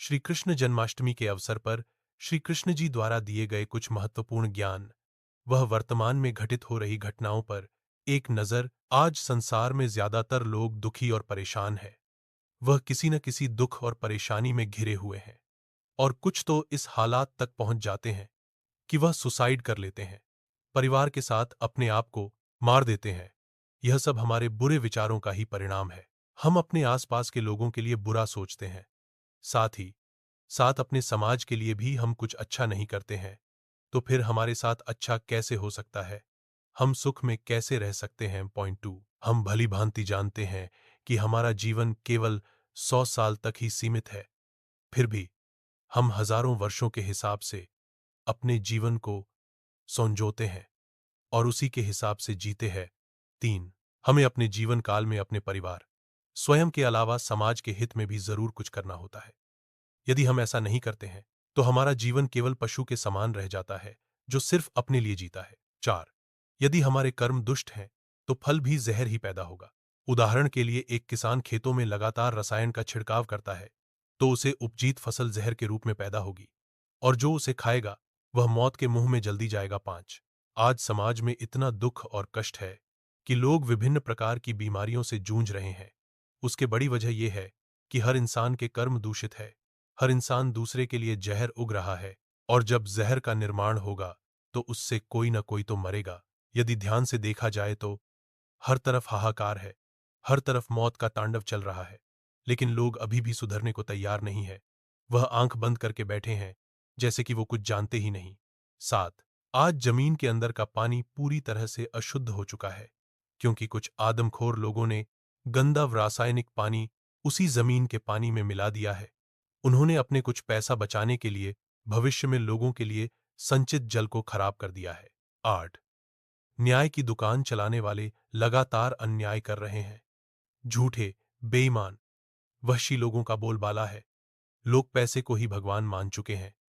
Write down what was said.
श्री कृष्ण जन्माष्टमी के अवसर पर श्री कृष्ण जी द्वारा दिए गए कुछ महत्वपूर्ण ज्ञान। वह वर्तमान में घटित हो रही घटनाओं पर एक नज़र। आज संसार में ज्यादातर लोग दुखी और परेशान हैं। वह किसी न किसी दुख और परेशानी में घिरे हुए हैं, और कुछ तो इस हालात तक पहुंच जाते हैं कि वह सुसाइड कर लेते हैं, परिवार के साथ अपने आप को मार देते हैं। यह सब हमारे बुरे विचारों का ही परिणाम है। हम अपने आसपास के लोगों के लिए बुरा सोचते हैं, साथ ही साथ अपने समाज के लिए भी हम कुछ अच्छा नहीं करते हैं। तो फिर हमारे साथ अच्छा कैसे हो सकता है? हम सुख में कैसे रह सकते हैं? पॉइंट टू, हम भली भांति जानते हैं कि हमारा जीवन केवल 100 साल तक ही सीमित है। फिर भी हम हजारों वर्षों के हिसाब से अपने जीवन को संजोते हैं और उसी के हिसाब से जीते हैं। तीन, हमें अपने जीवन काल में अपने परिवार, स्वयं के अलावा समाज के हित में भी जरूर कुछ करना होता है। यदि हम ऐसा नहीं करते हैं तो हमारा जीवन केवल पशु के समान रह जाता है, जो सिर्फ अपने लिए जीता है। चार, यदि हमारे कर्म दुष्ट हैं तो फल भी जहर ही पैदा होगा। उदाहरण के लिए, एक किसान खेतों में लगातार रसायन का छिड़काव करता है तो उसे उपजीत फसल जहर के रूप में पैदा होगी, और जो उसे खाएगा वह मौत के मुंह में जल्दी जाएगा। पांच, आज समाज में इतना दुख और कष्ट है कि लोग विभिन्न प्रकार की बीमारियों से जूझ रहे हैं। उसके बड़ी वजह यह है कि हर इंसान के कर्म दूषित है। हर इंसान दूसरे के लिए जहर उग रहा है, और जब जहर का निर्माण होगा तो उससे कोई ना कोई तो मरेगा। यदि ध्यान से देखा जाए तो हर तरफ हाहाकार है, हर तरफ मौत का तांडव चल रहा है, लेकिन लोग अभी भी सुधरने को तैयार नहीं है। वह आंख बंद करके बैठे हैं, जैसे कि वो कुछ जानते ही नहीं। सात, आज जमीन के अंदर का पानी पूरी तरह से अशुद्ध हो चुका है, क्योंकि कुछ आदमखोर लोगों ने गंदा रासायनिक पानी उसी जमीन के पानी में मिला दिया है। उन्होंने अपने कुछ पैसा बचाने के लिए भविष्य में लोगों के लिए संचित जल को खराब कर दिया है। आठ, न्याय की दुकान चलाने वाले लगातार अन्याय कर रहे हैं। झूठे, बेईमान, वहशी लोगों का बोलबाला है। लोग पैसे को ही भगवान मान चुके हैं।